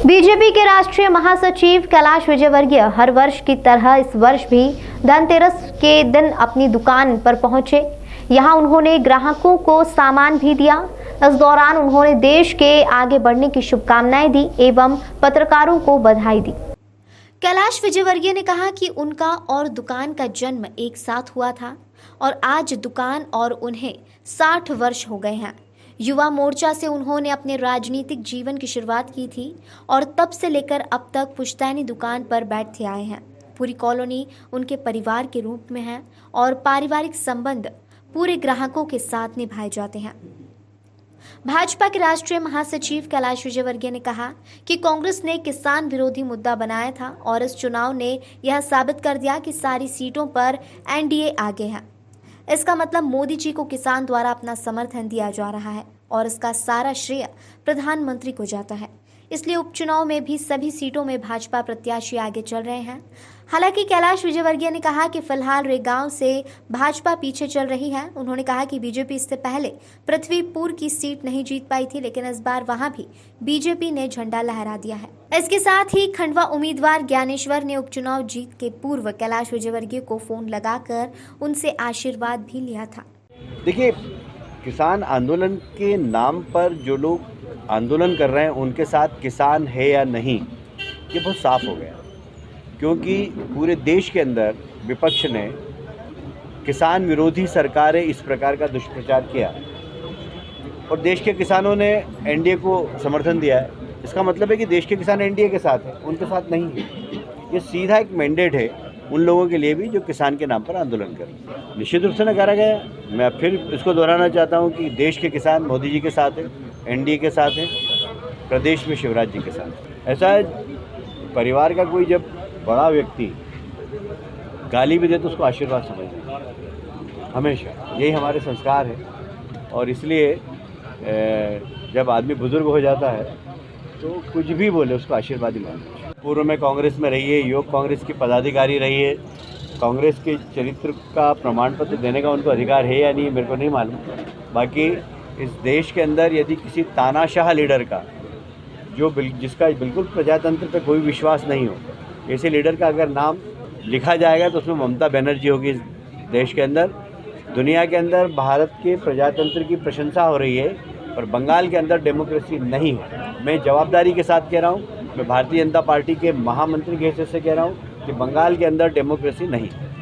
BJP के राष्ट्रीय महासचिव कैलाश विजयवर्गीय हर वर्ष की तरह इस वर्ष भी धनतेरस के दिन अपनी दुकान पर पहुंचे। यहां उन्होंने ग्राहकों को सामान भी दिया। इस दौरान उन्होंने देश के आगे बढ़ने की शुभकामनाएं दी एवं पत्रकारों को बधाई दी। कैलाश विजयवर्गीय ने कहा कि उनका और दुकान का जन्म एक साथ हुआ था और आज दुकान और उन्हें 60 वर्ष हो गए हैं। युवा मोर्चा से उन्होंने अपने राजनीतिक जीवन की शुरुआत की थी और तब से लेकर अब तक पुश्तैनी दुकान पर बैठते आए हैं। पूरी कॉलोनी उनके परिवार के रूप में है और पारिवारिक संबंध पूरे ग्राहकों के साथ निभाए जाते हैं। भाजपा के राष्ट्रीय महासचिव कैलाश विजयवर्गीय ने कहा कि कांग्रेस ने किसान विरोधी मुद्दा बनाया था और इस चुनाव ने यह साबित कर दिया कि सारी सीटों पर एनडीए आगे है। इसका मतलब मोदी जी को किसान द्वारा अपना समर्थन दिया जा रहा है और इसका सारा श्रेय प्रधानमंत्री को जाता है। इसलिए उपचुनाव में भी सभी सीटों में भाजपा प्रत्याशी आगे चल रहे हैं। हालांकि कैलाश विजयवर्गीय ने कहा कि फिलहाल रेगांव से भाजपा पीछे चल रही है। उन्होंने कहा कि बीजेपी इससे पहले पृथ्वीपुर की सीट नहीं जीत पाई थी, लेकिन इस बार वहां भी बीजेपी ने झंडा लहरा दिया है। इसके साथ ही खंडवा उम्मीदवार ज्ञानेश्वर ने उपचुनाव जीत के पूर्व कैलाश विजयवर्गीय को फोन लगाकर उनसे आशीर्वाद भी लिया था। देखिए, किसान आंदोलन के नाम पर जो लोग आंदोलन कर रहे हैं उनके साथ किसान है या नहीं, ये बहुत साफ हो गया, क्योंकि पूरे देश के अंदर विपक्ष ने किसान विरोधी सरकारें इस प्रकार का दुष्प्रचार किया और देश के किसानों ने एनडीए को समर्थन दिया है। इसका मतलब है कि देश के किसान एनडीए के साथ हैं, उनके साथ नहीं है। ये सीधा एक मैंडेट है उन लोगों के लिए भी जो किसान के नाम पर आंदोलन कर रहे हैं। निश्चित रूप से नकारा गया। मैं फिर इसको दोहराना चाहता हूँ कि देश के किसान मोदी जी के साथ हैं, एनडीए के साथ हैं, प्रदेश में शिवराज जी के साथ। ऐसा है, परिवार का कोई जब बड़ा व्यक्ति गाली भी दे तो उसको आशीर्वाद समझना, हमेशा यही हमारे संस्कार है। और इसलिए जब आदमी बुजुर्ग हो जाता है तो कुछ भी बोले उसको आशीर्वाद ही मानना। पूर्व में कांग्रेस में रही है, युवक कांग्रेस की पदाधिकारी रही है। कांग्रेस के चरित्र का प्रमाण पत्र देने का उनको अधिकार है या नहीं, मेरे को नहीं मालूम। बाकी इस देश के अंदर यदि किसी तानाशाह लीडर का जिसका बिल्कुल प्रजातंत्र पे कोई विश्वास नहीं हो, ऐसे लीडर का अगर नाम लिखा जाएगा तो उसमें ममता बनर्जी होगी। इस देश के अंदर, दुनिया के अंदर भारत के प्रजातंत्र की प्रशंसा हो रही है और बंगाल के अंदर डेमोक्रेसी नहीं है। मैं जवाबदारी के साथ कह रहा हूँ, मैं भारतीय जनता पार्टी के महामंत्री के हैसियत से कह रहा हूँ कि बंगाल के अंदर डेमोक्रेसी नहीं है।